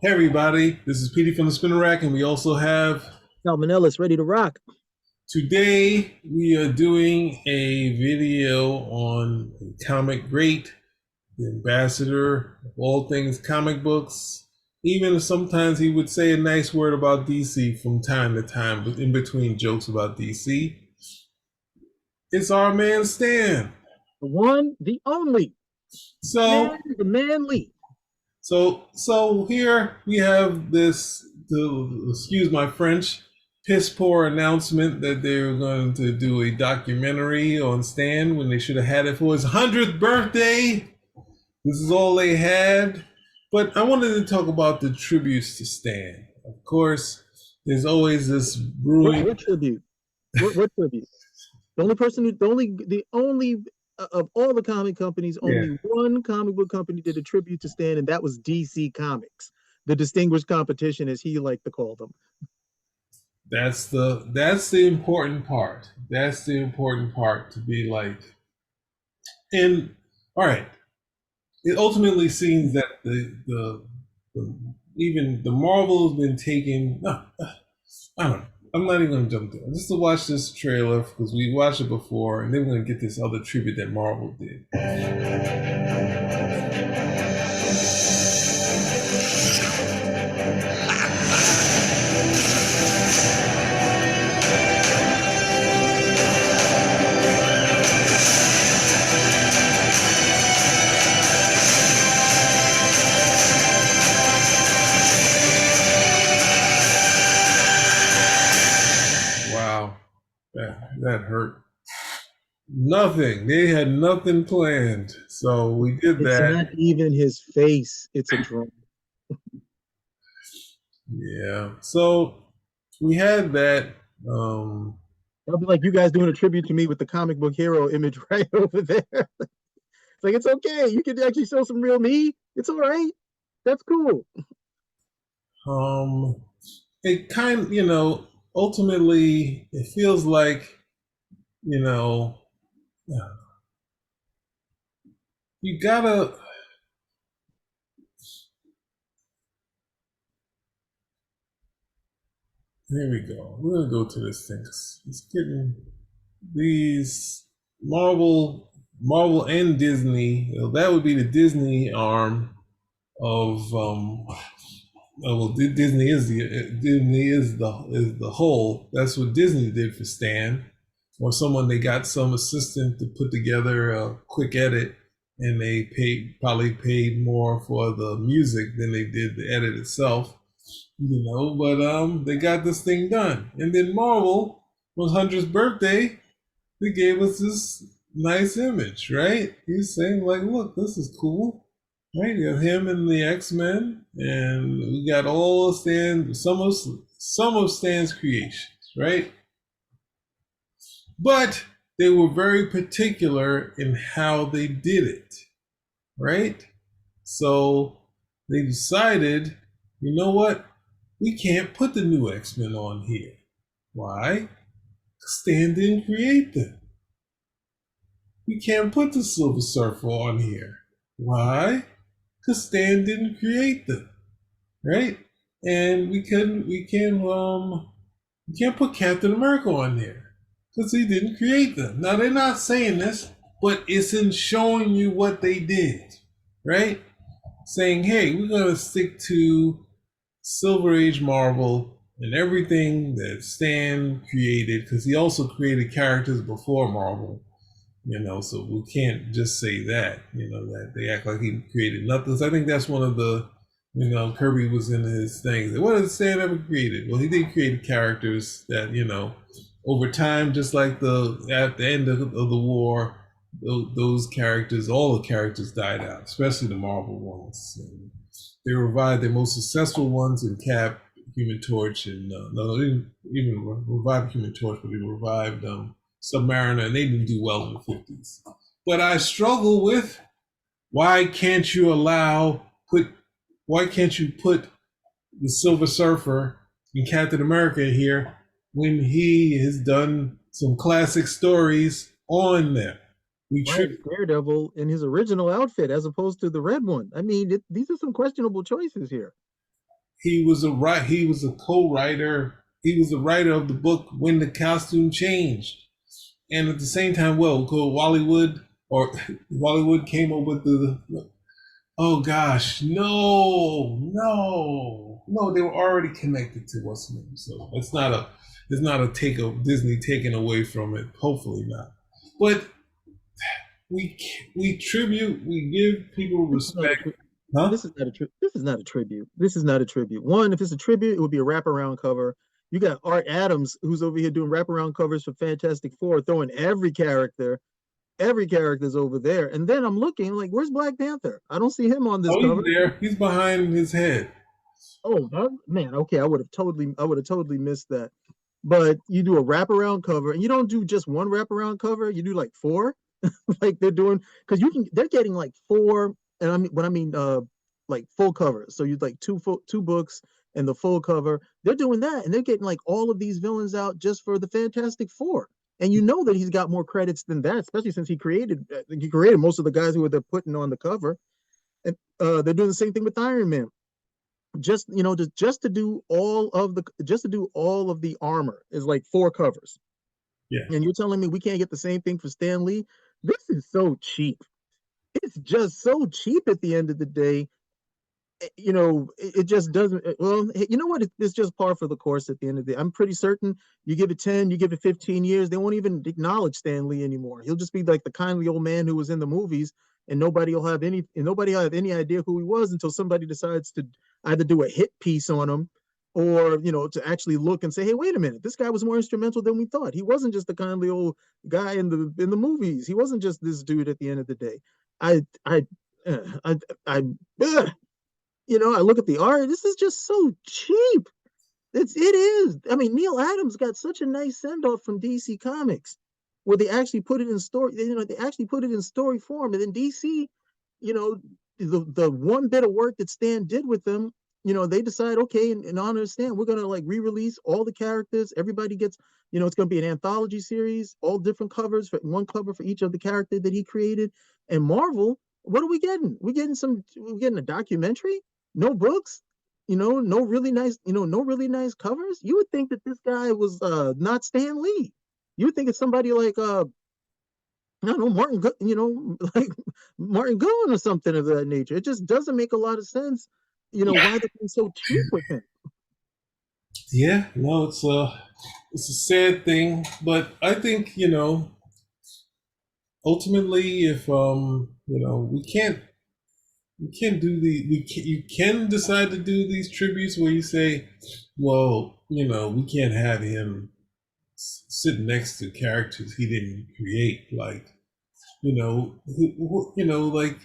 Hey everybody, this is Petey from the Spinner Rack, and we also have Salmonellis ready to rock. today we are doing a video on a comic great, the ambassador of all things comic books. Even if sometimes he would say a nice word about DC from time to time, but in between jokes about DC. It's our man Stan. The one, the only, So Stan the Manly. So here we have this, excuse my French, piss poor announcement that they're going to do a documentary on Stan when they should have had it for his 100th birthday. This is all they had. But I wanted to talk about the tributes to Stan. Of course, there's always this brewing. What tribute? What tribute? The only of all the comic companies, Yeah, only one comic book company did a tribute to Stan, and that was DC Comics, the distinguished competition, as he liked to call them. that's the important part. That's the important part to be like. And all right, it ultimately seems that the even the Marvel has been taking. I don't know. I'm not even gonna jump there. Just to watch this trailer because we watched it before, and then we're gonna get this other tribute that Marvel did. Wow, that hurt. Nothing. They had nothing planned, so we did It's that. not even his face; it's a drum. Yeah. So we had that. Um, That'll be like you guys doing a tribute to me with the comic book hero image right over there. It's like it's okay. You can actually show some real me. It's all right. That's cool. um, it kind, ultimately, it feels like, you know, you gotta. Here we go. We're gonna go to this thing. It's getting these Marvel and Disney. That would be the Disney arm of well, Disney is the whole. That's what Disney did for Stan, or someone they got some assistant to put together a quick edit, and they probably paid more for the music than they did the edit itself, But they got this thing done, and then Marvel was 100th birthday. They gave us this nice image, right? He's saying like, look, this is cool. Right, you got him and the X-Men, and we got all of some of Stan's creations, right? But they were very particular in how they did it, right? So they decided, you know what? We can't put the new X-Men on here. Why? Stan didn't create them. We can't put the Silver Surfer on here. Why? Because Stan didn't create them, right? And we can't put Captain America on there because he didn't create them. Now they're not saying this, but it's in showing you what they did, right? Saying, hey, we're gonna stick to Silver Age Marvel and everything that Stan created because he also created characters before Marvel, so we can't just say that, that they act like he created nothing. So I think that's one of the, Kirby was in his things. What did Stan ever created? Well, he did create characters that, over time, just like at the end of the war, those characters, all the characters died out, especially the Marvel ones. And they revived their most successful ones in Cap, Human Torch, and no, they didn't even revive Human Torch, but they revived Submariner, and they didn't do well in the 50s. But I struggle with why can't you put the Silver Surfer and Captain America here when he has done some classic stories on them? Right, Daredevil in his original outfit as opposed to the red one. I mean, these are some questionable choices here. he was a co-writer. He was the writer of the book When the Costume Changed. And at the same time, well, Bollywood or Bollywood came up with the oh gosh, no, they were already connected to what's new. So it's not a take of Disney taking away from it. Hopefully not. But we we give people This is not a respect, tri- huh? this is not a this is not a tribute. This is not a tribute. One, if it's a tribute, it would be a wraparound cover. You got Art Adams, who's over here doing wraparound covers for Fantastic Four, throwing every character. Every character's over there. And then I'm looking like, where's Black Panther? I don't see him on this Oh, he's cover. there. He's behind his head. Oh man, okay, I would have totally missed that. But you do a wraparound cover, and you don't do just one wraparound cover. You do like four, like they're doing, because they're getting like four, and I mean like full covers. So you like two books and the full cover. They're doing that, and they're getting like all of these villains out just for the Fantastic Four. And you know that he's got more credits than that, especially since he created most of the guys who they're putting on the cover. And they're doing the same thing with Iron Man, just to do all of the armor is like four covers. Yeah. And you're telling me we can't get the same thing for Stan Lee? This is so cheap. It's just so cheap at the end of the day. It just doesn't. Well, you know what? It's just par for the course at the end of the day. I'm pretty certain you give it 10, you give it 15 years, they won't even acknowledge Stan Lee anymore. He'll just be like the kindly old man who was in the movies, and nobody will have any idea who he was until somebody decides to either do a hit piece on him, or to actually look and say, hey, wait a minute, this guy was more instrumental than we thought. He wasn't just the kindly old guy in the movies. He wasn't just this dude at the end of the day. I I I I, I I look at the art. This is just so cheap. It is. I mean, Neil Adams got such a nice send off from DC Comics, where they actually put it in story. They actually put it in story form, and then DC, you know, the one bit of work that Stan did with them, they decide, okay, in honor of Stan, we're gonna like re-release all the characters. Everybody gets, it's gonna be an anthology series, all different covers for one cover for each of the character that he created. And Marvel, what are we getting? We're getting a documentary, no books, no really nice covers. You would think that this guy was not Stan Lee. You would think it's somebody like I don't know, like Martin Goodwin or something of that nature. It just doesn't make a lot of sense, why they're being so cheap with him. Yeah, no, it's a sad thing, but I think ultimately, if we can't do you can decide to do these tributes where you say, well, we can't have him sitting next to characters he didn't create, like like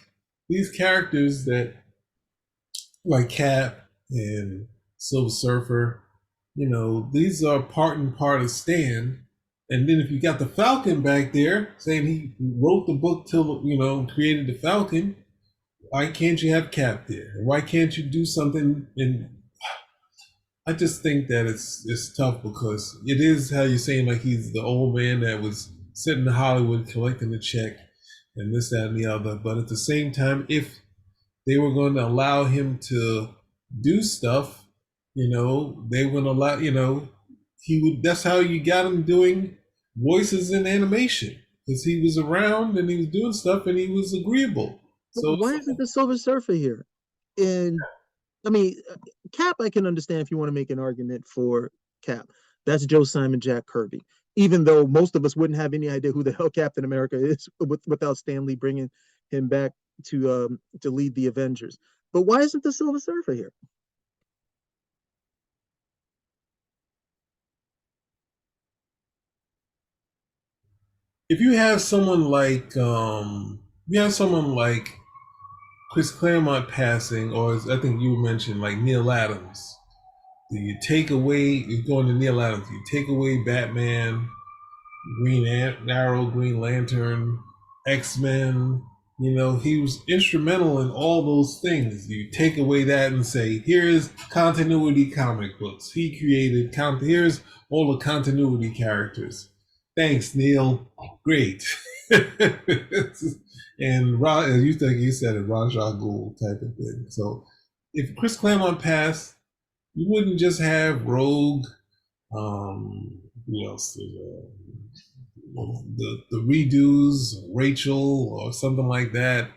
these characters that like Cap and Silver Surfer, these are part and part of Stan. And then if you got the Falcon back there saying he wrote the book till created the Falcon, why can't you have Cap there? Why can't you do something? And I just think that it's tough because it is how you're saying, like he's the old man that was sitting in Hollywood collecting a check and this, that, and the other. But at the same time, if they were going to allow him to do stuff, they were going to allow, he would. That's how you got him doing voices in animation because he was around and he was doing stuff and he was agreeable. So Why isn't the Silver Surfer here? And I mean, Cap, I can understand if you want to make an argument for Cap. That's Joe Simon, Jack Kirby. Even though most of us wouldn't have any idea who the hell Captain America is without Stan Lee bringing him back to lead the Avengers. But why isn't the Silver Surfer here? if you have someone like Chris Claremont passing, or as I think you mentioned, like Neil Adams. Do you take away? You're going to Neil Adams. You take away Batman, Green Arrow, Green Lantern, X Men. He was instrumental in all those things. You take away that and say, here's continuity comic books. He created. Here's all the continuity characters. Thanks, Neil. Great. And you think you said it, Raja Ghul type of thing. So if Chris Claremont passed, You wouldn't just have Rogue. Who else? The redos, Rachel, or something like that,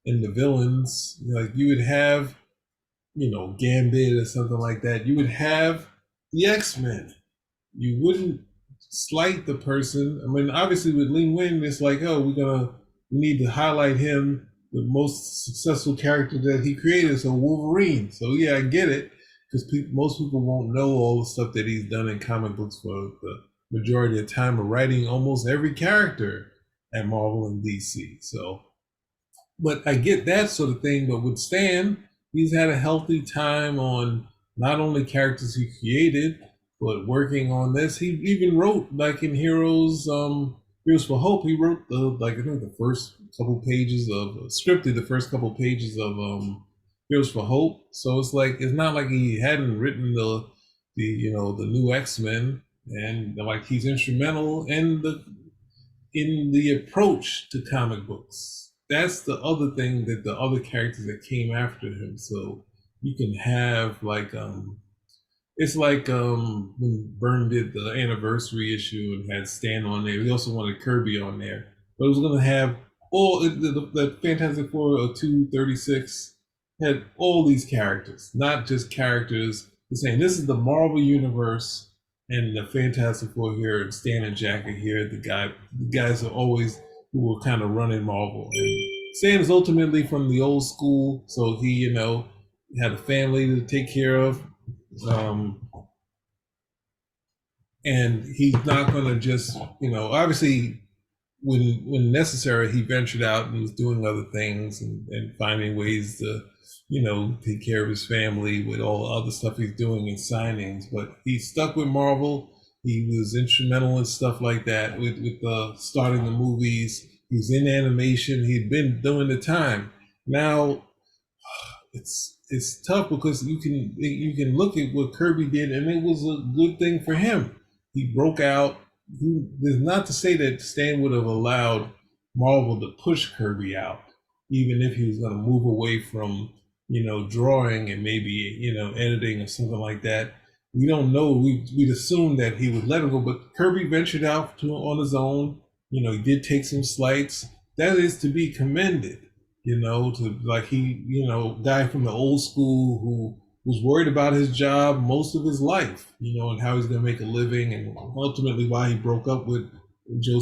and the villains. Like you would have, Gambit or something like that. You would have the X-Men. You wouldn't slight the person. I mean, obviously with Lee Win, it's like, oh, we need to highlight him, the most successful character that he created, so Wolverine. So yeah, I get it, because most people won't know all the stuff that he's done in comic books for the majority of the time of writing almost every character at Marvel and DC. So, but I get that sort of thing. But with Stan, he's had a healthy time on not only characters he created, but working on this. He even wrote like in Heroes for Hope. He wrote I think the first couple pages of scripted the first couple pages of Heroes for Hope. So it's not like he hadn't written the new X-Men, and like he's instrumental in the approach to comic books. That's the other thing, that the other characters that came after him. So you can have it's like when Byrne did the anniversary issue and had Stan on there. We also wanted Kirby on there, but it was going to have all the Fantastic Four 236 had all these characters, not just characters. They're saying this is the Marvel universe, and the Fantastic Four here, and Stan and Jack are here. The guys are always who were kind of running Marvel. And Stan is ultimately from the old school, so he, had a family to take care of. Um, and he's not going to just, obviously when necessary, he ventured out and was doing other things and finding ways to, take care of his family with all the other stuff he's doing in signings. But he stuck with Marvel. He was instrumental in stuff like that with starting the movies. He was in animation. He'd been doing the time. Now it's tough because you can look at what Kirby did, and it was a good thing for him. He broke out. There's not to say that Stan would have allowed Marvel to push Kirby out, even if he was going to move away from drawing and maybe editing or something like that. We don't know. We'd assume that he would let him go, but Kirby ventured out on his own. He did take some slights. That is to be commended. To like guy from the old school who was worried about his job most of his life, and how he's going to make a living, and ultimately why he broke up with him and Joe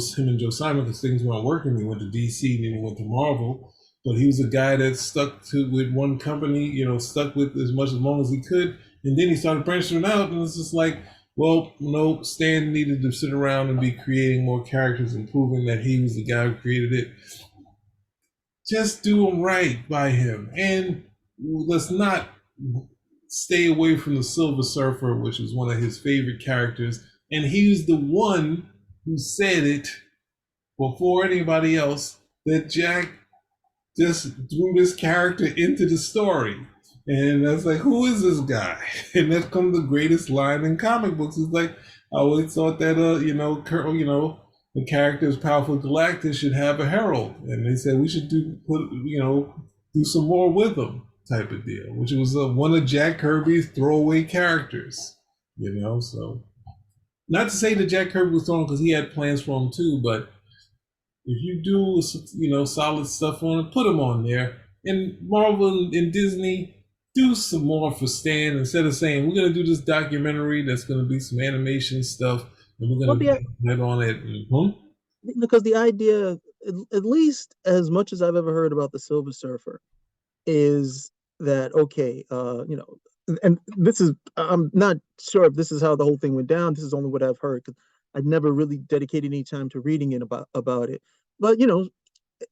Simon, because things weren't working. He went to DC, and then he went to Marvel. But he was a guy that stuck with one company, stuck with as long as he could, and then he started branching out, and it's just like, well, no, Stan needed to sit around and be creating more characters and proving that he was the guy who created it. Just do him right by him, and let's not stay away from the Silver Surfer, which was one of his favorite characters, and he was the one who said it before anybody else, that Jack just threw this character into the story. And I was like, who is this guy? And that comes the greatest line in comic books. It's like, I always thought that, the character as powerful Galactus should have a herald. And they said we should do some more with him, type of deal, which was one of Jack Kirby's throwaway characters, so not to say that Jack Kirby was throwing, because he had plans for him too, but if you do, solid stuff on it, put him on there. And Marvel and Disney, do some more for Stan, instead of saying we're going to do this documentary that's going to be some animation stuff, and we're going to get on it. Because the idea, at least as much as I've ever heard about the Silver Surfer, is that okay? And this is, I'm not sure if this is how the whole thing went down. This is only what I've heard, because I'd never really dedicated any time to reading it about it. But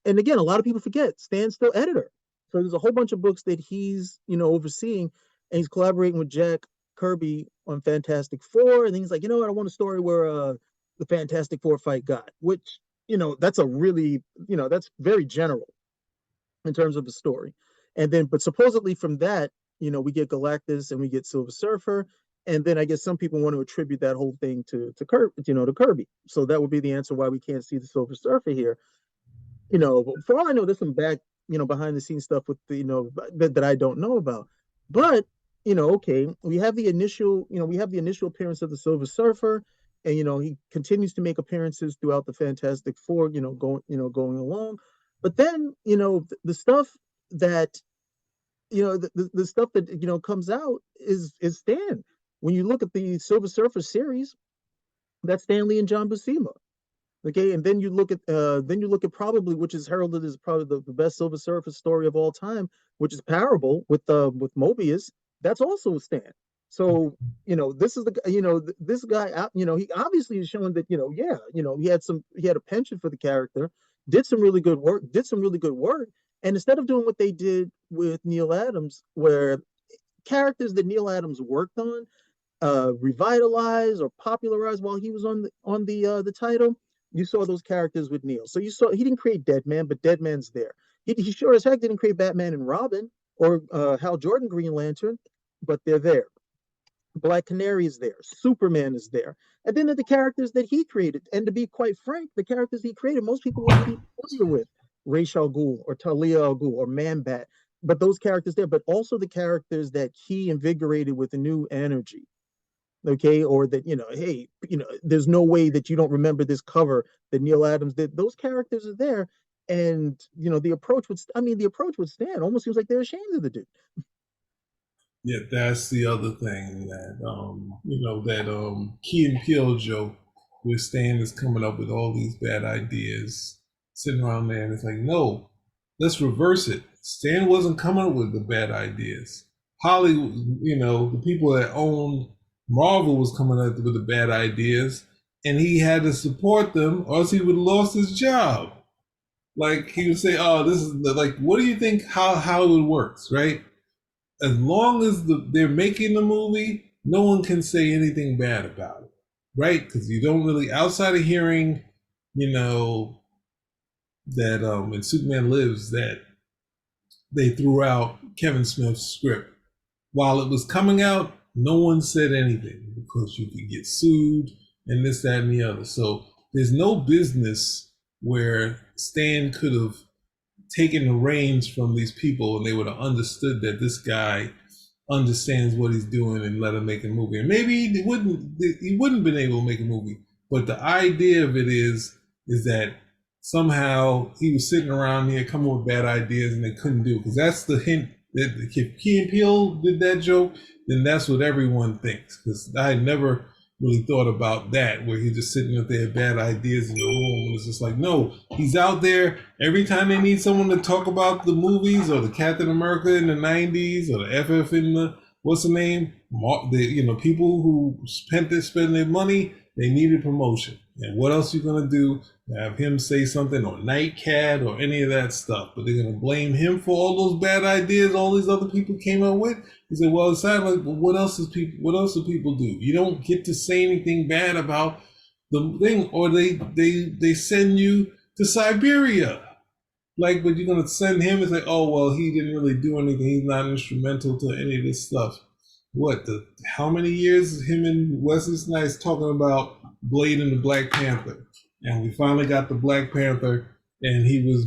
and again, a lot of people forget Stan's still editor. So there's a whole bunch of books that he's overseeing, and he's collaborating with Jack Kirby on Fantastic Four. And he's like, I want a story where the Fantastic Four fight God, which that's a really that's very general in terms of the story. And then, but supposedly from that, we get Galactus and we get Silver Surfer. And then I guess some people want to attribute that whole thing to Kirby. So that would be the answer why we can't see the Silver Surfer here. For all I know, there's some back, behind the scenes stuff with that I don't know about. But okay, we have the initial appearance of the Silver Surfer, and he continues to make appearances throughout the Fantastic Four, going along. But then, the stuff that the stuff that comes out is Stan. When you look at the Silver Surfer series, that's Stan Lee and John Buscema. Okay, and then you look at probably, which is heralded as probably the best Silver Surfer story of all time, which is Parable with Mobius. That's also Stan. So this is this guy. He obviously is showing that yeah, he had a penchant for the character, did some really good work, and instead of doing what they did with Neal Adams, where characters that Neal Adams worked on revitalized or popularized while he was on the title. You saw those characters with Neil. So you saw he didn't create Deadman, but Deadman's there. He sure as heck didn't create Batman and Robin or Hal Jordan Green Lantern, but they're there. Black Canary is there. Superman is there. And then the characters that he created. And to be quite frank, the characters he created, most people wouldn't be familiar with. Ra's al Ghul or Talia al Ghul or Man Bat. But those characters there, but also the characters that he invigorated with a new energy. Okay, or that hey, there's no way that you don't remember this cover that Neal Adams did. Those characters are there, and the approach would stand. Almost seems like they're ashamed of the dude. Yeah, that's the other thing that that Key and Peele joke where Stan is coming up with all these bad ideas, sitting around there, and it's like, no, let's reverse it. Stan wasn't coming up with the bad ideas. Hollywood, the people that owned Marvel was coming up with the bad ideas, and he had to support them, or else he would have lost his job. Like he would say, "Oh, this is like, what do you think how Hollywood works, right? As long as they're making the movie, no one can say anything bad about it, right? Because you don't really, outside of hearing, that in Superman Lives, that they threw out Kevin Smith's script while it was coming out. No one said anything because you could get sued and this, that, and the other. So there's no business where Stan could have taken the reins from these people and they would have understood that this guy understands what he's doing and let him make a movie. And maybe he wouldn't been able to make a movie. But the idea of it is that somehow he was sitting around here coming with bad ideas and they couldn't do it. Because that's the hint that if Key and Peele did that joke, then that's what everyone thinks. Because I never really thought about that, where he's just sitting up there, bad ideas in the room. And it's just like, no, he's out there every time they need someone to talk about the movies or the Captain America in the 90s or the FF in the, what's the name? People who spend their money, they needed promotion. And what else are you going to do? Have him say something or Nightcat or any of that stuff. But they're going to blame him for all those bad ideas all these other people came up with. He said, well, it sounds like, well, what else do people do? You don't get to say anything bad about the thing, or they send you to Siberia. Like, but you're going to send him and say, oh, well, he didn't really do anything. He's not instrumental to any of this stuff. How many years him and Wesley Snipes talking about Blade and the Black Panther? And we finally got the Black Panther, and he was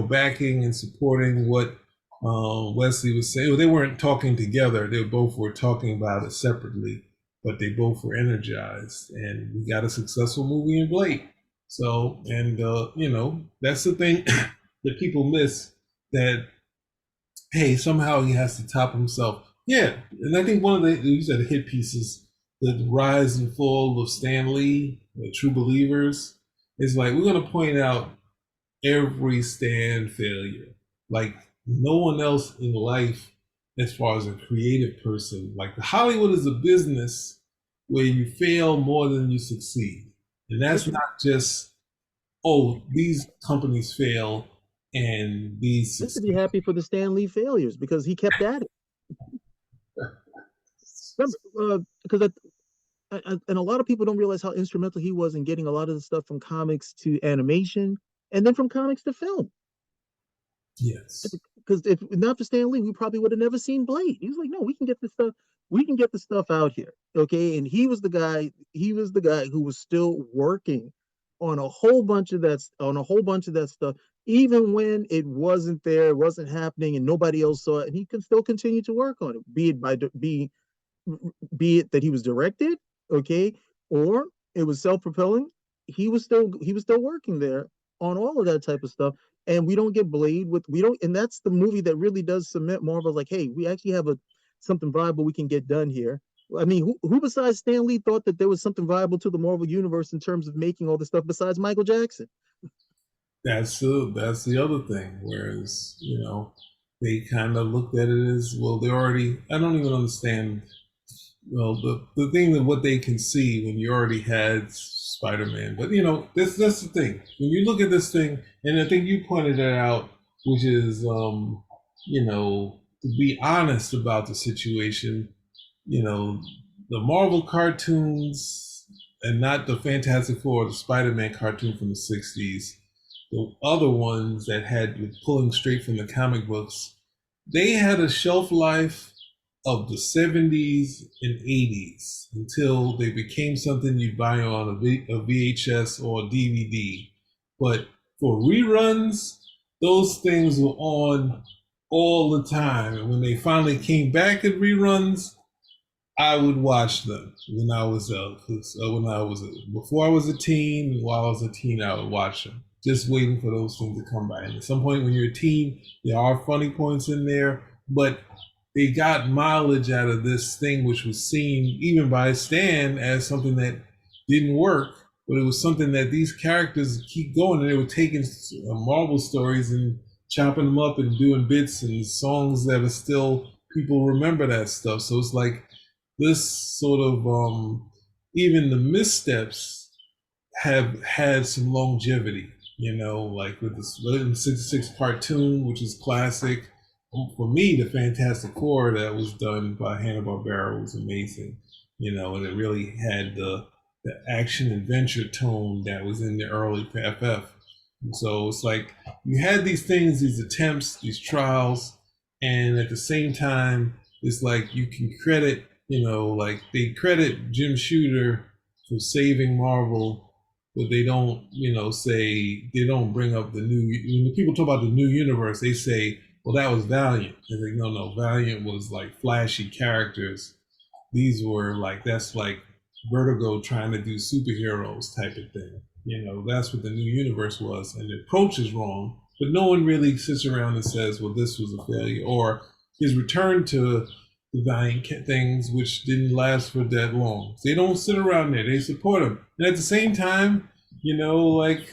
backing and supporting what Wesley was saying. Well, they weren't talking together. They both were talking about it separately, but they both were energized, and we got a successful movie in Blade. So, and that's the thing that people miss, that, hey, somehow he has to top himself. Yeah, and I think one of you said hit pieces, the rise and fall of Stan Lee, the True Believers, is like, we're going to point out every Stan failure. Like, no one else in life, as far as a creative person, like Hollywood is a business where you fail more than you succeed. And that's not just, oh, these companies fail and these. Just to be happy for the Stan Lee failures because he kept at it. Because and a lot of people don't realize how instrumental he was in getting a lot of the stuff from comics to animation, and then from comics to film. Yes. Because if not for Stan Lee, we probably would have never seen Blade. He was like, no, we can get this stuff. We can get the stuff out here, okay? And he was the guy. He was the guy who was still working on a whole bunch of that stuff, even when it wasn't there, it wasn't happening, and nobody else saw it, and he could still continue to work on it, be it that he was directed, okay, or it was self-propelling. He was still working there on all of that type of stuff. And we don't get Blade with we don't, and that's the movie that really does cement Marvel like, hey, we actually have a something viable we can get done here. I mean, who besides Stan Lee thought that there was something viable to the Marvel universe in terms of making all this stuff besides Michael Jackson? That's the other thing. Whereas they kind of looked at it as, well, they already. I don't even understand. Well, the thing that what they can see when you already had Spider-Man, but that's the thing. When you look at this thing, and I think you pointed it out, which is to be honest about the situation. The Marvel cartoons and not the Fantastic Four, the Spider-Man cartoon from the '60s, the other ones that had pulling straight from the comic books, they had a shelf life of the '70s and '80s until they became something you'd buy on a VHS or a DVD. But for reruns, those things were on all the time. And when they finally came back at reruns, I would watch them when I was before I was a teen, and while I was a teen, I would watch them, just waiting for those things to come by. And at some point, when you're a teen, there are funny points in there, but they got mileage out of this thing, which was seen even by Stan as something that didn't work, but it was something that these characters keep going, and they were taking Marvel stories and chopping them up and doing bits and songs that are still, people remember that stuff. So it's like this sort of even the missteps have had some longevity, like with this 66 cartoon, which is classic. For me, the Fantastic Four that was done by Hanna-Barbera was amazing, and it really had the action adventure tone that was in the early FF. And so it's like you had these things, these attempts, these trials, and at the same time, it's like you can credit, like they credit Jim Shooter for saving Marvel, but they don't, say, they don't bring up the new. When people talk about the new universe, they say, well, that was Valiant. They're like, no, Valiant was like flashy characters. These were like, that's like Vertigo trying to do superheroes type of thing. That's what the new universe was. And the approach is wrong, but no one really sits around and says, well, this was a failure. Or his return to the Valiant things, which didn't last for that long. They don't sit around there. They support him. And at the same time, because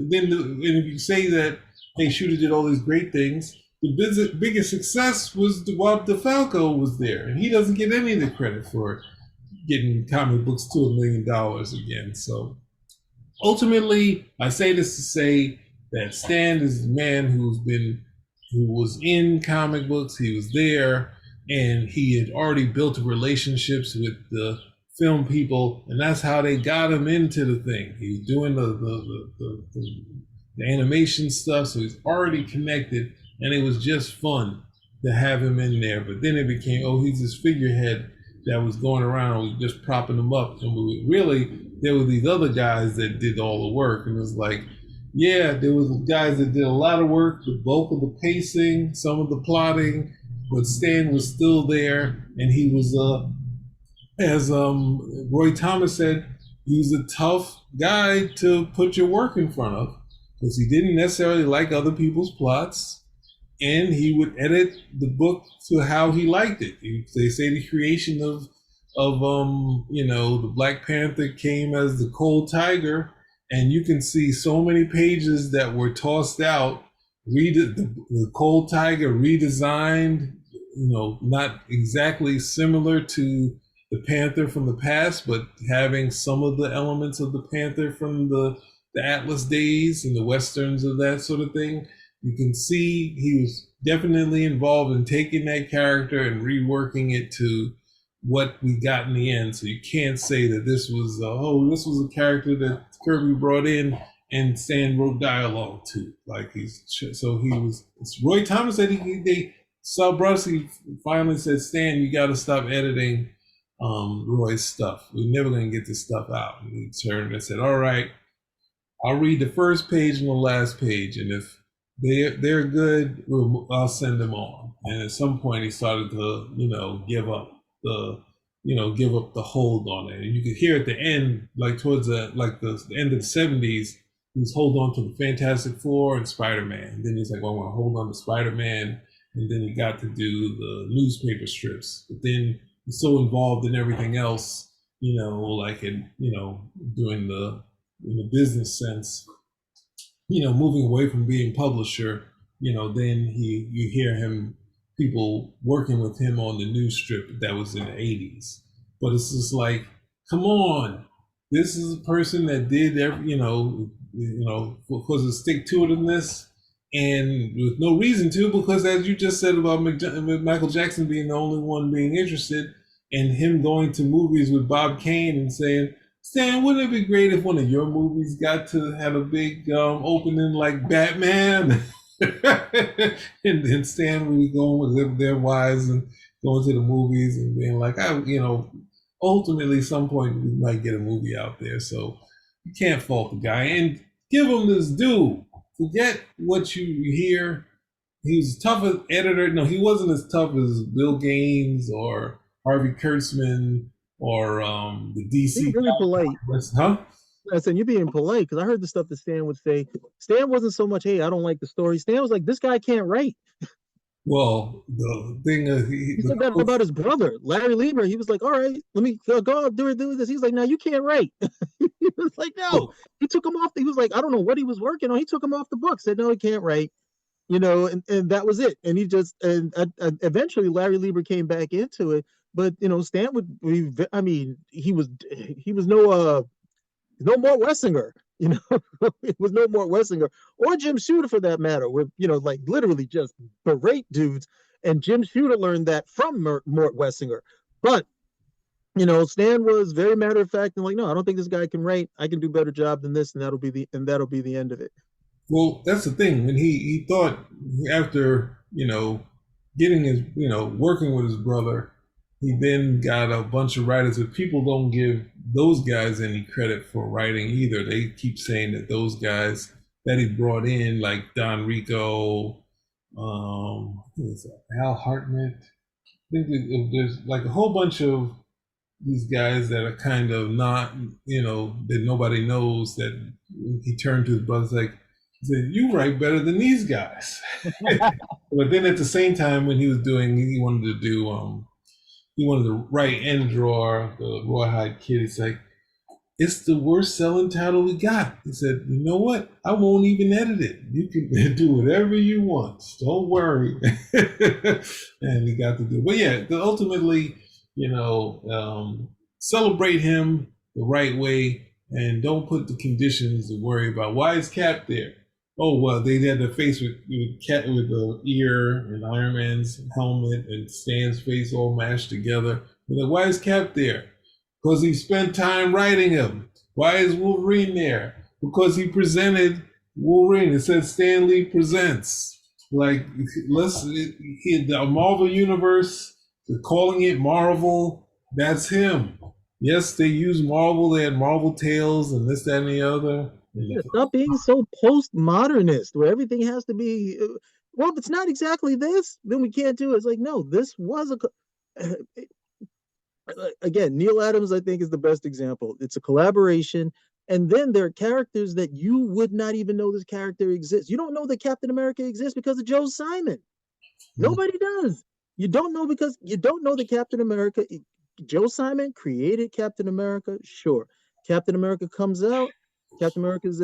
then and if you say that, hey, Shooter did all these great things, the biggest success was while DeFalco was there, and he doesn't get any of the credit for getting comic books to $1 million again. So ultimately, I say this to say that Stan is the man who was in comic books. He was there, and he had already built relationships with the film people, and that's how they got him into the thing. He was doing the animation stuff, so he's already connected, and it was just fun to have him in there. But then it became, oh, he's this figurehead that was going around, we just propping him up, and there were these other guys that did all the work, and it was like, yeah, there was guys that did a lot of work, the bulk of the pacing, some of the plotting, but Stan was still there, and he was as Roy Thomas said, he was a tough guy to put your work in front of, because he didn't necessarily like other people's plots, and he would edit the book to how he liked it. They say the creation of the Black Panther came as the Cold Tiger, and you can see so many pages that were tossed out. The Cold Tiger redesigned, not exactly similar to the Panther from the past, but having some of the elements of the Panther from the Atlas days and the Westerns of that sort of thing. You can see he was definitely involved in taking that character and reworking it to what we got in the end. So you can't say that this was a character that Kirby brought in and Stan wrote dialogue to. It's Roy Thomas said Sal Brusky finally said, Stan, you got to stop editing Roy's stuff. We're never going to get this stuff out. And he turned and said, all right, I'll read the first page and the last page, and if they're good, I'll send them on. And at some point, he started to, give up the, give up the hold on it. And you could hear at the end, like towards the end of the '70s, he was holding on to the Fantastic Four and Spider-Man. And then he's like, well, I want to hold on to Spider-Man. And then he got to do the newspaper strips. But then he's so involved in everything else, like doing in the business sense, moving away from being publisher, then you hear him, people working with him on the news strip that was in the '80s. But it's just like, come on, this is a person that did every, was a stick to itiveness, and with no reason to, because as you just said about Michael Jackson being the only one being interested, and him going to movies with Bob Kane and saying, Stan, wouldn't it be great if one of your movies got to have a big opening like Batman? And then Stan would be going with their wives and going to the movies and being like, ultimately, some point we might get a movie out there. So you can't fault the guy and give him this due. Forget what you hear. He was tough as editor. No, he wasn't as tough as Bill Gaines or Harvey Kurtzman or the DC. Being really polite. Huh? I said, you're being polite because I heard the stuff that Stan would say. Stan wasn't so much, hey, I don't like the story. Stan was like, this guy can't write. Well, the thing he said that about his brother, Larry Lieber. He was like, all right, let me go out, do this. He's like, no, you can't write. He was like, no. He took him off. He was like, I don't know what he was working on. He took him off the book, said, no, he can't write. And that was it. And he just, and eventually Larry Lieber came back into it. But, Stan would, he was no more Wessinger. It was no more Wessinger or Jim Shooter for that matter, where, like literally just berate dudes. And Jim Shooter learned that from Mort Wessinger. But, Stan was very matter of fact and like, no, I don't think this guy can write. I can do a better job than this, and that'll be the end of it. Well, that's the thing. When he thought after, getting his, working with his brother, he then got a bunch of writers, but people don't give those guys any credit for writing either. They keep saying that those guys that he brought in, like Don Rico, Al Hartnett, I think there's like a whole bunch of these guys that are kind of not, that nobody knows, that he turned to his brothers like, he said, you write better than these guys. But then at the same time, when he wanted to write and draw the Rawhide Kid. It's like, it's the worst selling title we got. He said, you know what? I won't even edit it. You can do whatever you want. Don't worry. And he got to do it. But yeah, ultimately, celebrate him the right way and don't put the conditions to worry about. Why is Cap there? Oh, well, they had the face with the ear and Iron Man's helmet and Stan's face all mashed together. Like, why is Cap there? Because he spent time writing him. Why is Wolverine there? Because he presented Wolverine. It says Stan Lee presents. Like, the Marvel Universe, they're calling it Marvel. That's him. Yes, they use Marvel. They had Marvel Tales and this, that, and the other. Yeah, stop being so postmodernist where everything has to be well, if it's not exactly this, then we can't do it. It's like, no, this was again, Neal Adams, I think, is the best example. It's a collaboration, and then there are characters that you would not even know this character exists. You don't know that Captain America exists because of Joe Simon. Nobody does. You don't know because you don't know that Captain America, Joe Simon created Captain America. Sure, Captain America comes out. Captain America is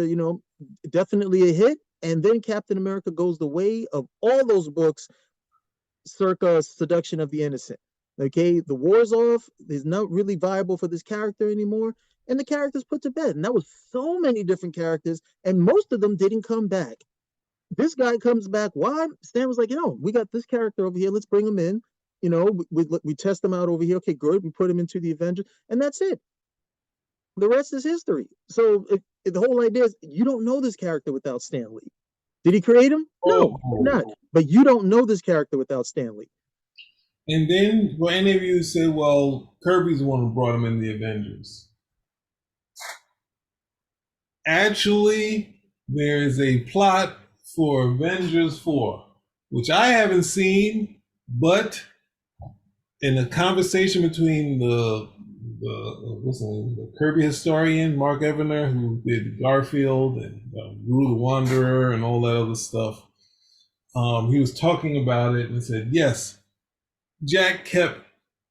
definitely a hit, and then Captain America goes the way of all those books, circa Seduction of the Innocent. Okay, the war's off. There's not really viable for this character anymore, and the character's put to bed. And that was so many different characters, and most of them didn't come back. This guy comes back. Why? Stan was like, we got this character over here. Let's bring him in. We test him out over here. Okay, good. We put him into the Avengers, and that's it. The rest is history. So if the whole idea is you don't know this character without Stan Lee. Did he create him? No, not. But you don't know this character without Stan Lee. And then, well, any of you say, well, Kirby's the one who brought him in the Avengers. actually there is a plot for Avengers 4, which I haven't seen, but in a conversation between the Kirby historian Mark Evanier, who did Garfield and Rue the Wanderer and all that other stuff, he was talking about it and said, yes, Jack kept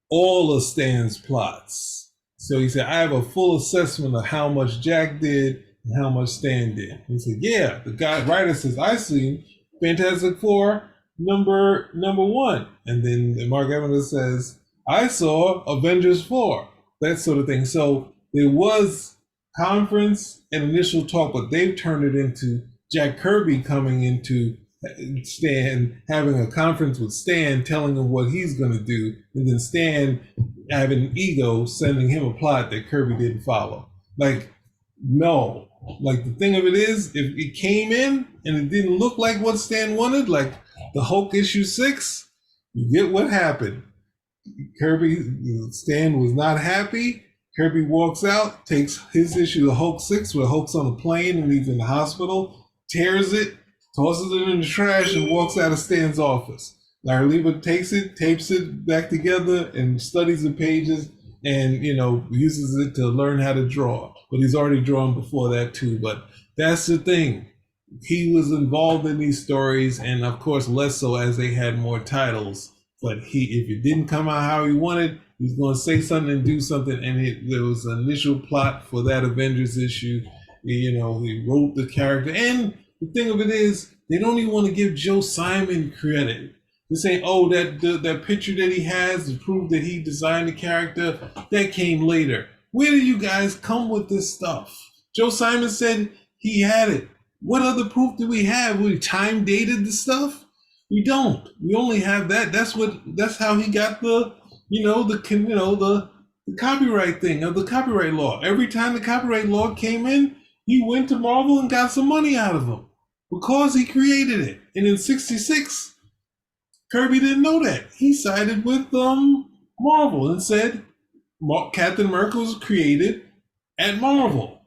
all of Stan's plots. So he said, I have a full assessment of how much Jack did and how much Stan did. He said, yeah, the writer says, I see Fantastic Four number one. And then Mark Evans says, I saw Avengers 4, that sort of thing. So there was conference and initial talk, but they've turned it into Jack Kirby coming into Stan, having a conference with Stan, telling him what he's going to do, and then Stan having an ego, sending him a plot that Kirby didn't follow. Like, no. Like, the thing of it is, if it came in and it didn't look like what Stan wanted, like the Hulk issue 6, you get what happened. Stan was not happy. Kirby walks out, takes his issue, the Hulk 6, where Hulk's on a plane and he's in the hospital, tears it, tosses it in the trash, and walks out of Stan's office. Larry Lieber takes it, tapes it back together, and studies the pages, and uses it to learn how to draw. But he's already drawn before that too. But that's the thing. He was involved in these stories, and of course less so as they had more titles. But if it didn't come out how he wanted, he was going to say something and do something. And there was an initial plot for that Avengers issue. He wrote the character. And the thing of it is, they don't even want to give Joe Simon credit. They're saying, oh, that picture that he has to prove that he designed the character, that came later. Where do you guys come with this stuff? Joe Simon said he had it. What other proof do we have? We time dated the stuff? We don't. We only have that. That's how he got the copyright thing of the copyright law. Every time the copyright law came in, he went to Marvel and got some money out of them because he created it. And in '66, Kirby didn't know that. He sided with Marvel and said Captain America was created at Marvel.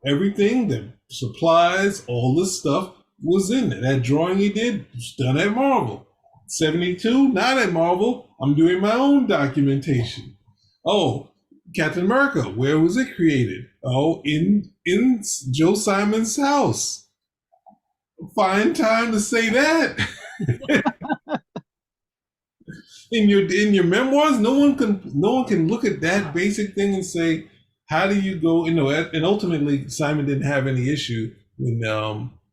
Everything, the supplies, all this stuff was in it. That drawing he did was done at Marvel. 72, not at Marvel. I'm doing my own documentation. Oh, Captain America, where was it created? Oh, in Joe Simon's house. Fine time to say that. In your memoirs, no one can look at that basic thing and say, how do you go? And ultimately, Simon didn't have any issue when,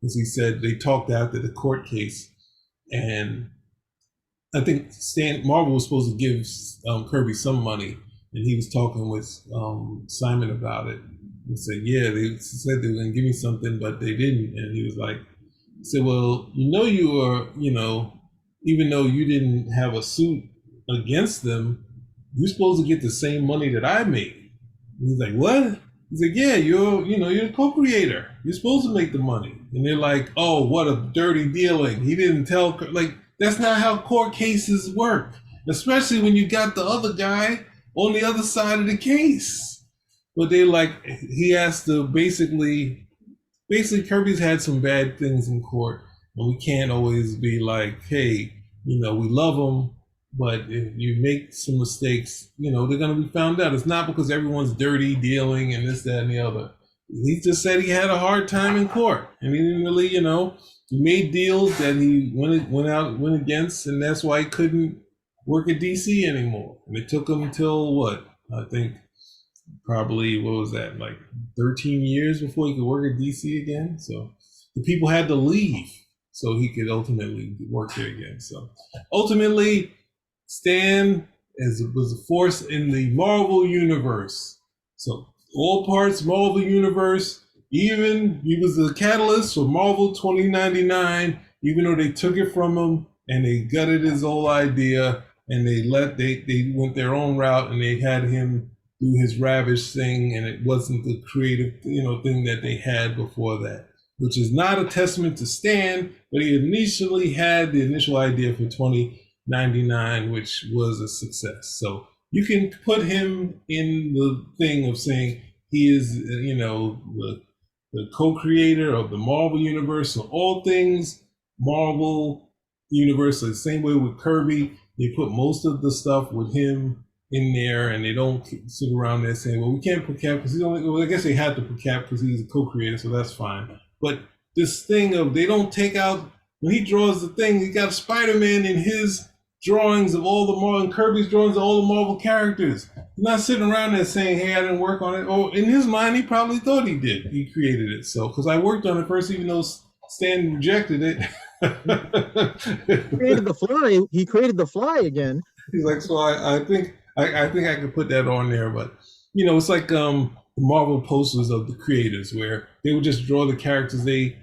as he said, they talked after the court case, and I think Marvel was supposed to give Kirby some money, and he was talking with Simon about it and said, yeah, they said they were going to give me something, but they didn't. And he was like, he said, well, you were, even though you didn't have a suit against them, you're supposed to get the same money that I made. And he's like, what? He's like, yeah, you're a co-creator. You're supposed to make the money. And they're like, oh, what a dirty dealing. He didn't tell, that's not how court cases work, especially when you got the other guy on the other side of the case. But he has to basically Kirby's had some bad things in court, and we can't always be like, hey, we love him, but if you make some mistakes, they're going to be found out. It's not because everyone's dirty dealing and this, that, and the other. He just said he had a hard time in court, and he didn't really, he made deals that he went against, and that's why he couldn't work at DC anymore. And it took him until I think probably, 13 years before he could work at DC again. So the people had to leave so he could ultimately work there again. So ultimately, Stan was a force in the Marvel universe. So all parts Marvel universe. Even he was the catalyst for Marvel 2099, even though they took it from him and they gutted his whole idea, and they went their own route, and they had him do his Ravish thing, and it wasn't the creative thing that they had before that, which is not a testament to Stan, but he initially had the initial idea for 2099, which was a success. So you can put him in the thing of saying he is, the co-creator of the Marvel universe. So all things Marvel universe. The same way with Kirby, they put most of the stuff with him in there, and they don't sit around there saying, "Well, we can't put Cap because he's only." Well, I guess they had to put Cap because he's a co-creator, so that's fine. But this thing of they don't take out when he draws the thing, he got Spider-Man in his drawings of all the Marvel, and Kirby's drawings of all the Marvel characters. He's not sitting around there saying, "Hey, I didn't work on it." Or in his mind, he probably thought he did. He created it. So because I worked on it first, even though Stan rejected it. Created the Fly. He created the Fly again. He's like, so I think I think I could put that on there, but it's like the Marvel posters of the creators where they would just draw the characters they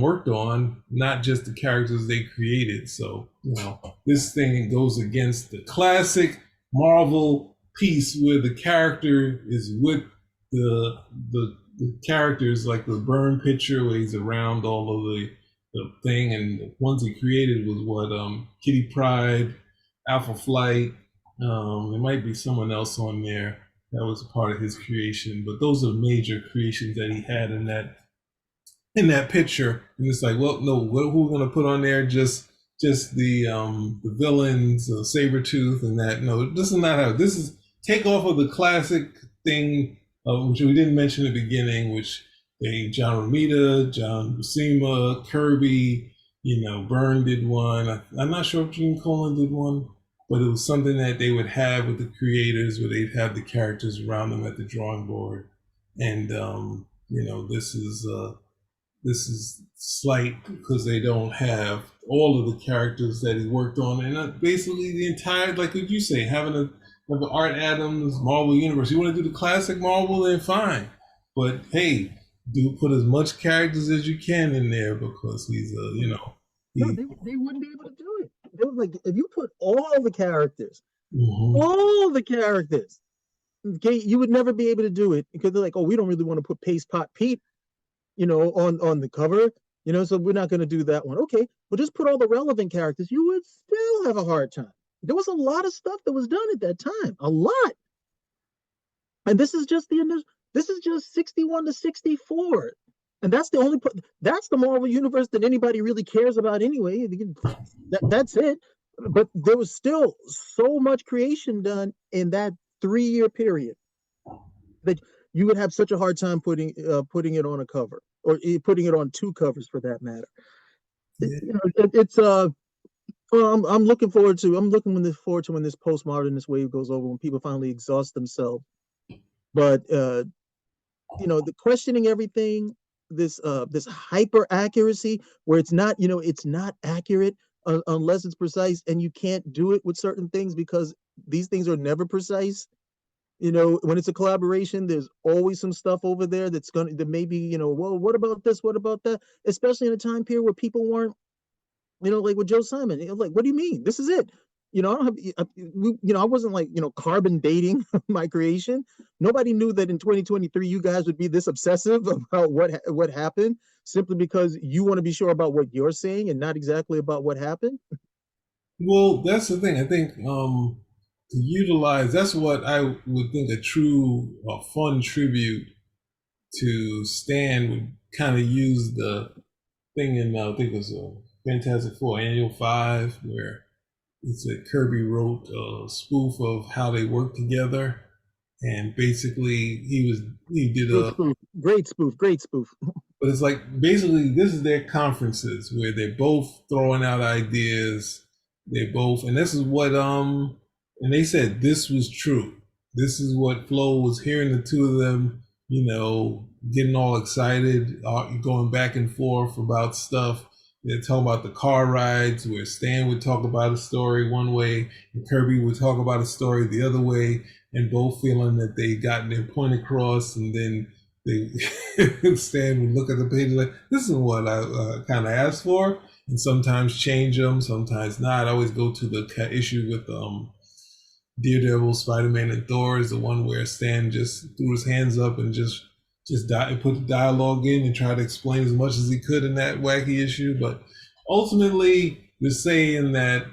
worked on, not just the characters they created. So this thing goes against the classic Marvel piece where the character is with the characters, like the Byrne picture where he's around all of the thing, and the ones he created was what Kitty Pryde, Alpha Flight. There might be someone else on there that was a part of his creation, but those are major creations that he had in that picture. And it's like, well, no, what who we're gonna put on there? Just the villains, Sabretooth, and that. No, this is not how. This is take off of the classic thing, which we didn't mention in the beginning, which John Romita, John Buscema, Kirby. Byrne did one. I'm not sure if Gene Colan did one, but it was something that they would have with the creators, where they'd have the characters around them at the drawing board. And this is slight because they don't have all of the characters that he worked on, and basically the entire, like what you say, having have an Art Adams Marvel universe. You want to do the classic Marvel, then fine, but hey, do put as much characters as you can in there because he's No, they wouldn't be able to do it. They was like, if you put all the characters, okay, you would never be able to do it because they're like, oh, we don't really want to put Paste Pot Pete, on the cover, so we're not going to do that one. Okay, well, just put all the relevant characters. You would still have a hard time. There was a lot of stuff that was done at that time, a lot, and this is just this is just 61 to 64, and that's the only that's the Marvel universe that anybody really cares about anyway. That's it. But there was still so much creation done in that 3-year period that you would have such a hard time putting it on a cover, or putting it on 2 covers for that matter. It's well, I'm looking forward to when this postmodernist wave goes over, when people finally exhaust themselves. But the questioning everything, this hyper accuracy where it's not accurate unless it's precise, and you can't do it with certain things because these things are never precise. When it's a collaboration, there's always some stuff over there that maybe, well, what about this? What about that? Especially in a time period where people weren't, like with Joe Simon, like, what do you mean? This is it. I don't have, I wasn't like, carbon dating my creation. Nobody knew that in 2023, you guys would be this obsessive about what happened simply because you want to be sure about what you're saying and not exactly about what happened. Well, that's the thing. I think to utilize that's what I would think a true fun tribute to Stan would kind of use the thing in I think it was Fantastic Four Annual 5 where it said Kirby wrote a spoof of how they worked together, and basically he did Great spoof. But it's like basically this is their conferences where they're both throwing out ideas. They both, and this is what and they said this was true. This is what Flo was hearing the two of them, getting all excited, going back and forth about stuff. They're talking about the car rides where Stan would talk about a story one way and Kirby would talk about a story the other way, and both feeling that they got their point across, and then Stan would look at the page like, this is what I kind of asked for, and sometimes change them, sometimes not. I always go to the issue with Daredevil, Spider-Man, and Thor is the one where Stan just threw his hands up and just put the dialogue in and try to explain as much as he could in that wacky issue. But ultimately, they're saying that,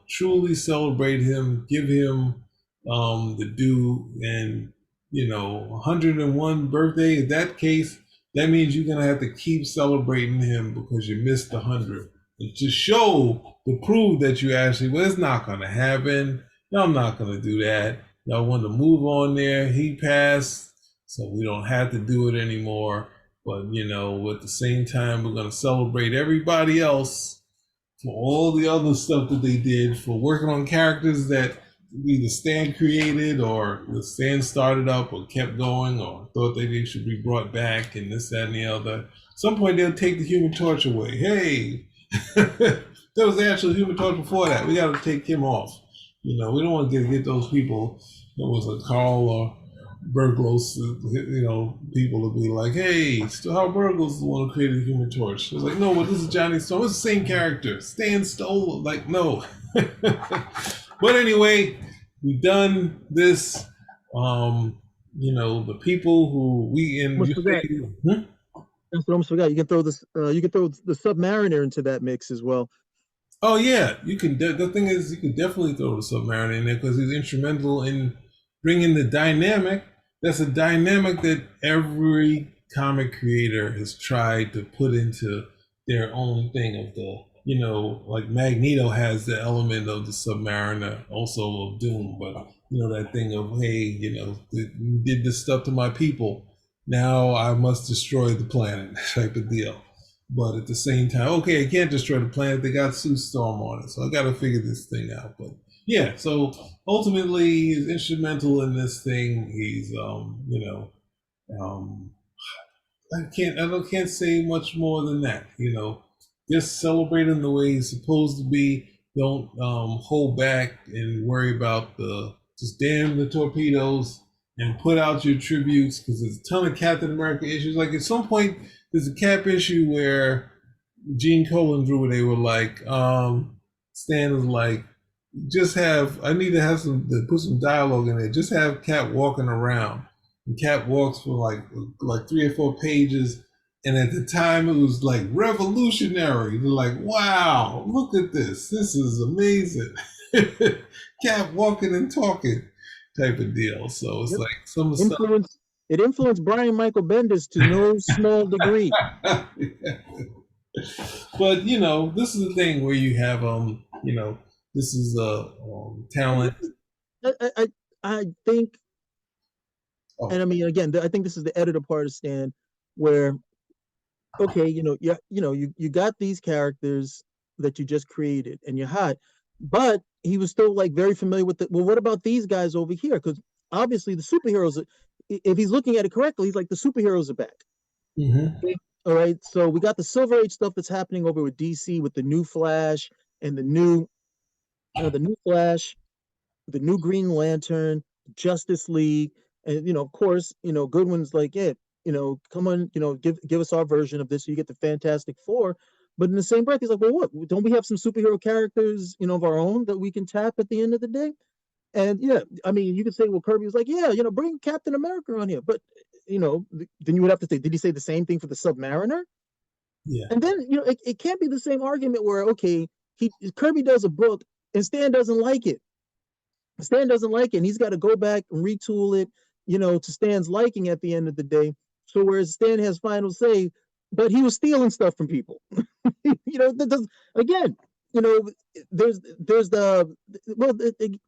truly celebrate him, give him the due, and 101 birthday. In that case, that means you're gonna have to keep celebrating him because you missed the 100. And to prove that you actually, well, it's not gonna happen. No, I'm not gonna do that. Y'all want to move on there. He passed, so we don't have to do it anymore. But at the same time, we're gonna celebrate everybody else for all the other stuff that they did, for working on characters that either Stan created or the Stan started up or kept going or thought they should be brought back and this, that, and the other. At some point, they'll take the Human Torch away. Hey, there was the actual Human Torch before that. We got to take him off. We don't want to get those people. It was a Carl or Burgos, people to be like, hey, still how Burgos is the one who created the Human Torch. It's like, no, but this is Johnny Storm. It's the same character. Stan stole it. Like, no. But anyway, we've done this. The people who we in. Almost forgot. That's what I almost forgot. You can throw this. You can throw the Submariner into that mix as well. Oh yeah, you can. The thing is, you can definitely throw the Submariner in there because he's instrumental in bringing the dynamic. That's a dynamic that every comic creator has tried to put into their own thing of like Magneto has the element of the Submariner, also of Doom, but that thing of, hey, you did this stuff to my people, now I must destroy the planet type of deal. But at the same time, okay, I can't destroy the planet. They got Sue Storm on it, so I got to figure this thing out. But yeah, so ultimately, he's instrumental in this thing. He's, I can't say much more than that. Just celebrate him the way he's supposed to be. Don't hold back and worry about just damn the torpedoes and put out your tributes because there's a ton of Captain America issues. Like at some point, there's a Cap issue where Gene Colan drew where they were like, Stan was like, I need to put some dialogue in there. Just have Cap walking around. And Cap walks for like 3 or 4 pages. And at the time, it was like revolutionary. They're like, wow, look at this. This is amazing. Cap walking and talking type of deal. So it's like some stuff. It influenced Brian Michael Bendis to no small degree. But this is the thing where you have this is talent. I think, and I mean, again, I think this is the editor part of Stan, where okay, you got these characters that you just created and you're hot, but he was still like very familiar with well, what about these guys over here? Because obviously the superheroes, if he's looking at it correctly, he's like the superheroes are back. Mm-hmm. Okay? All right, so we got the Silver Age stuff that's happening over with DC with the new Flash and the new Flash, the new Green Lantern, Justice League, and of course, Goodwin's like, yeah, come on, give us our version of this. So you get the Fantastic Four. But in the same breath, he's like, well, what? Don't we have some superhero characters, of our own that we can tap at the end of the day? And yeah, I mean, you could say, well, Kirby was like, yeah, bring Captain America on here. But, then you would have to say, did he say the same thing for the Submariner? Yeah. And then, it can't be the same argument where, okay, Kirby does a book and Stan doesn't like it. Stan doesn't like it, and he's got to go back and retool it, to Stan's liking at the end of the day. So whereas Stan has final say, but he was stealing stuff from people. That does, again, there's the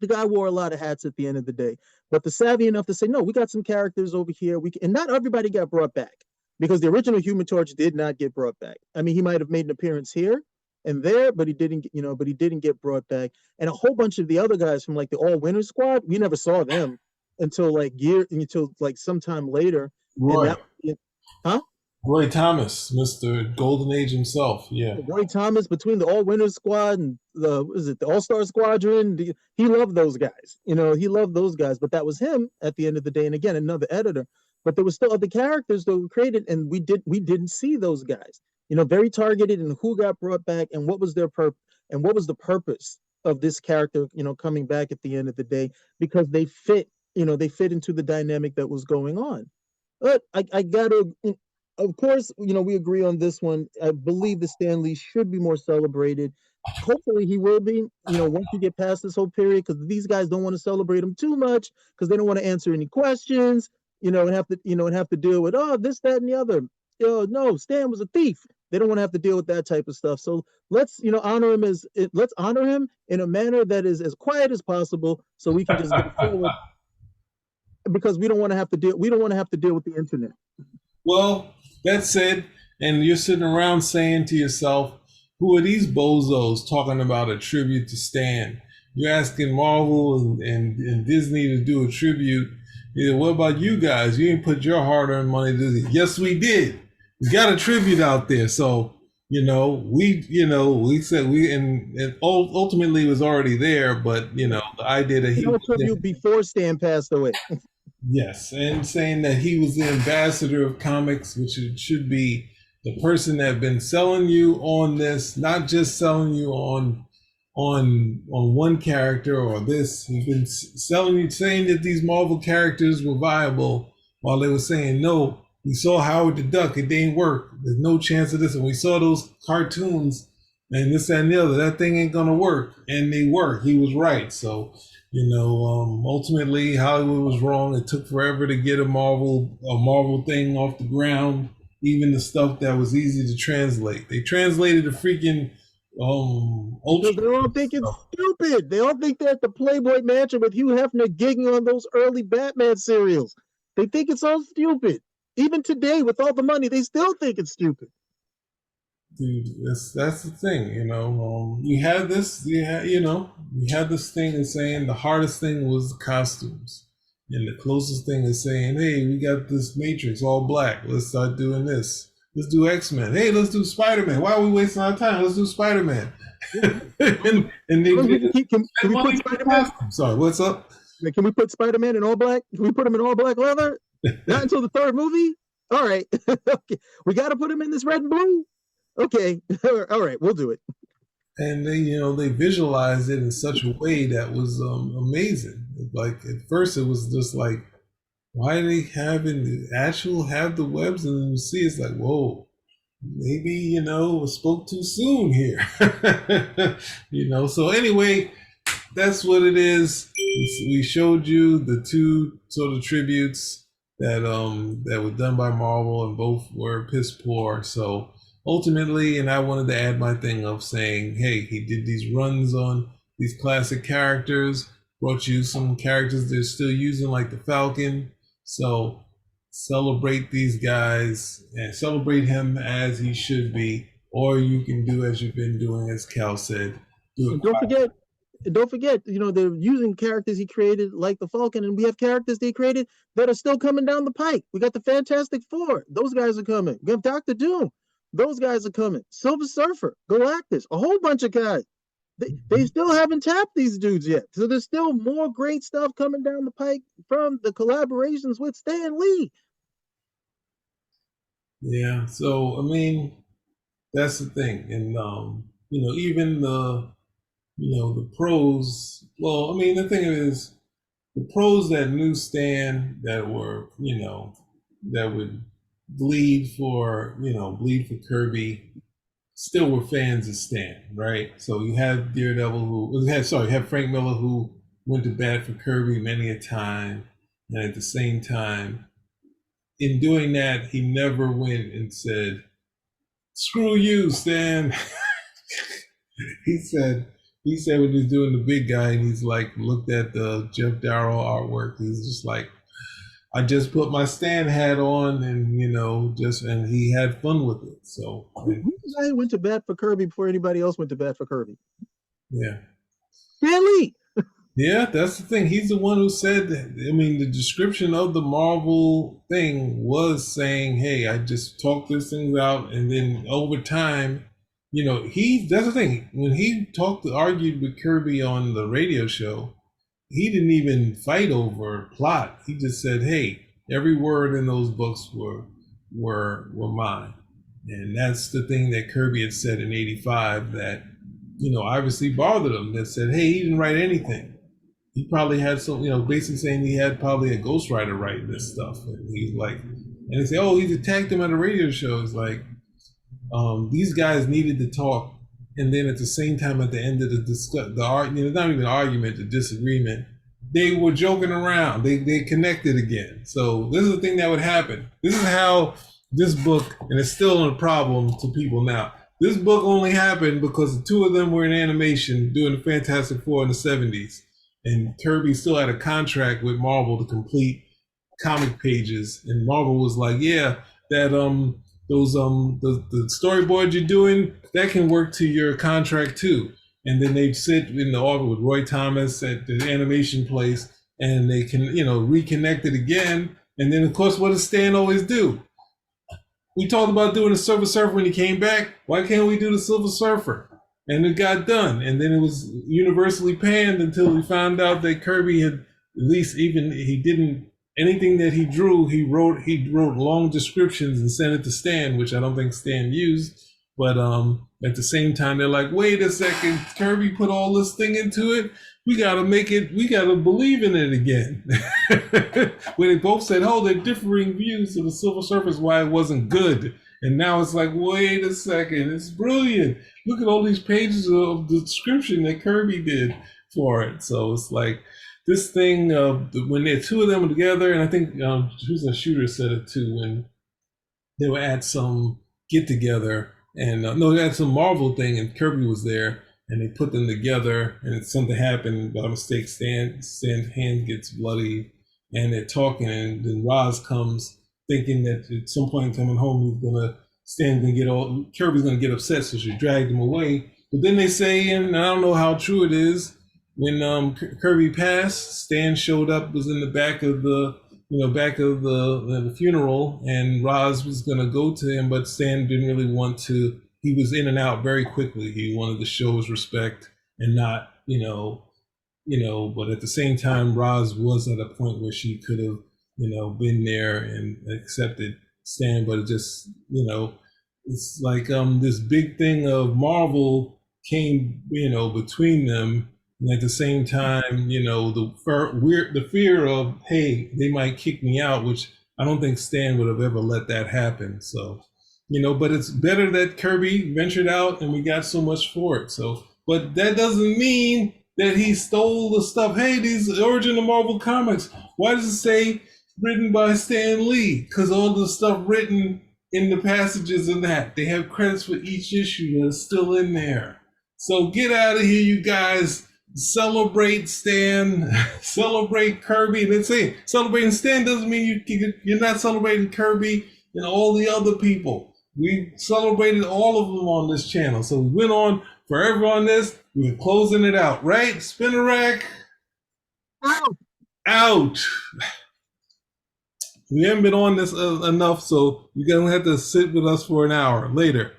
guy wore a lot of hats at the end of the day, but the savvy enough to say, no, we got some characters over here. And not everybody got brought back because the original Human Torch did not get brought back. I mean, he might have made an appearance here and there, but he didn't get brought back. And a whole bunch of the other guys from like the All Winners Squad, we never saw them until sometime later. Roy. Huh? Roy Thomas, Mr. Golden Age himself. Yeah. Roy Thomas, between the All Winners Squad and the All-Star Squadron, he loved those guys. He loved those guys, but that was him at the end of the day. And again, another editor. But there was still other characters that were created, and we didn't see those guys. Very targeted in who got brought back and what was their purpose and what was the purpose of this character, coming back at the end of the day, because they fit into the dynamic that was going on. But I gotta of course, we agree on this one. I believe the Stan Lee should be more celebrated. Hopefully, he will be. Once you get past this whole period, because these guys don't want to celebrate him too much, because they don't want to answer any questions. And have to deal with this, that, and the other. No, Stan was a thief. They don't want to have to deal with that type of stuff. So let's let's honor him in a manner that is as quiet as possible, so we can just go forward. Because we don't want to have to deal with the internet. Well, that said, and you're sitting around saying to yourself, who are these bozos talking about a tribute to Stan? You're asking Marvel and Disney to do a tribute. What about you guys? You didn't put your hard-earned money to this. Yes, we did. We got a tribute out there. So, we said and ultimately it was already there, but, the idea that he was tribute before Stan passed away. Yes, and saying that he was the ambassador of comics, which it should be the person that been selling you on this, not just selling you on one character or this. He's been selling you, saying that these Marvel characters were viable, while they were saying no. We saw Howard the Duck; it didn't work. There's no chance of this, and we saw those cartoons and this and the other. That thing ain't gonna work, and they work. He was right. So. Ultimately Hollywood was wrong. It took forever to get a Marvel thing off the ground. Even the stuff that was easy to translate. They translated a freaking Ultra. They all think it's stupid. They all think they're at the Playboy Mansion with Hugh Hefner gigging on those early Batman serials. They think it's all stupid. Even today, with all the money, they still think it's stupid. Dude, that's the thing, you had this, you had this thing of saying the hardest thing was the costumes, and the closest thing is saying, hey, we got this Matrix all black, let's start doing this. Let's do X-Men. Hey, let's do Spider-Man. Why are we wasting our time? Let's do Spider-Man. and they can we put Spider-Man? Sorry, what's up? Can we put Spider-Man in all black? Can we put him in all black leather? Not until the third movie. All right, okay. We got to put him in this red and blue. Okay, all right, we'll do it. And they visualized it in such a way that was amazing. Like at first, it was just like, why are they have the webs? And then you see, it's like, whoa, maybe spoke too soon here. So anyway, that's what it is. We showed you the two sort of tributes that were done by Marvel, and both were piss poor. So. Ultimately, and I wanted to add my thing of saying, hey, he did these runs on these classic characters, brought you some characters they're still using, like the Falcon. So celebrate these guys and celebrate him as he should be, or you can do as you've been doing, as Cal said. Don't forget, they're using characters he created like the Falcon, and we have characters they created that are still coming down the pike. We got the Fantastic Four; those guys are coming. We have Doctor Doom. Those guys are coming. Silver Surfer, Galactus, a whole bunch of guys. They still haven't tapped these dudes yet. So there's still more great stuff coming down the pike from the collaborations with Stan Lee. Yeah. So, that's the thing. And, even the pros, well, the thing is, the pros that knew Stan that were, that would bleed for Kirby still were fans of Stan, right? So you have Daredevil you have Frank Miller who went to bat for Kirby many a time, and at the same time, in doing that, he never went and said, screw you, Stan. he said when he's doing the big guy and he's like looked at the Jeff Darrow artwork, he's just like, I just put my Stan hat on, and and he had fun with it. So I went to bat for Kirby before anybody else went to bat for Kirby. Yeah, Stan Lee. Yeah, that's the thing. He's the one who said that. The description of the Marvel thing was saying, "Hey, I just talked these things out, and then over time, that's the thing. When he argued with Kirby on the radio show." He didn't even fight over plot. He just said, "Hey, every word in those books were mine," and that's the thing that Kirby had said in '85 that obviously bothered him. That said, "Hey, he didn't write anything. He probably had some, basically saying he had probably a ghostwriter writing this stuff." And he's like, and they say, "Oh, he's attacked him at a radio show." It's like these guys needed to talk, and then at the same time, at the end of not even an argument, the disagreement, they were joking around. They connected again. So this is the thing that would happen. This is how this book, and it's still a problem to people now. This book only happened because the two of them were in animation doing the Fantastic Four in the 70s. And Kirby still had a contract with Marvel to complete comic pages. And Marvel was like, yeah, that the storyboard you're doing, that can work to your contract too. And then they'd sit in the office with Roy Thomas at the animation place, and they can, reconnect it again. And then, of course, what does Stan always do? We talked about doing the Silver Surfer when he came back. Why can't we do the Silver Surfer? And it got done. And then it was universally panned until we found out that Kirby had, at least even, he didn't, anything that he drew, he wrote long descriptions and sent it to Stan, which I don't think Stan used. But at the same time, they're like, wait a second, Kirby put all this thing into it. We got to believe in it again. When they both said, oh, they're differing views of the Silver Surfer, why it wasn't good. And now it's like, wait a second, it's brilliant. Look at all these pages of the description that Kirby did for it. So it's like this thing when the two of them were together, and I think Susan Shooter said it too, when they were at some get together, and they had some Marvel thing, and Kirby was there, and they put them together, and something happened by mistake. Stan's hand gets bloody, and they're talking, and then Roz comes, thinking that at some point coming home, Kirby's gonna get upset, so she dragged him away. But then they say, and I don't know how true it is, when Kirby passed, Stan showed up, was in the back of the funeral, and Roz was gonna go to him, but Stan didn't really want to. He was in and out very quickly. He wanted to show his respect and not, but at the same time, Roz was at a point where she could have, been there and accepted Stan, but it just, it's like this big thing of Marvel came, between them. And at the same time, the fear of, hey, they might kick me out, which I don't think Stan would have ever let that happen. So, but it's better that Kirby ventured out and we got so much for it. So, but that doesn't mean that he stole the stuff. Hey, these origin of Marvel Comics. Why does it say written by Stan Lee? Because all the stuff written in the passages in that, they have credits for each issue that's still in there. So get out of here, you guys. Celebrate Stan, celebrate Kirby. And then say celebrating Stan doesn't mean you're not celebrating Kirby and all the other people. We celebrated all of them on this channel. So we went on forever on this. We're closing it out, right? Spinner rack. Out. We haven't been on this enough, so you're going to have to sit with us for an hour later.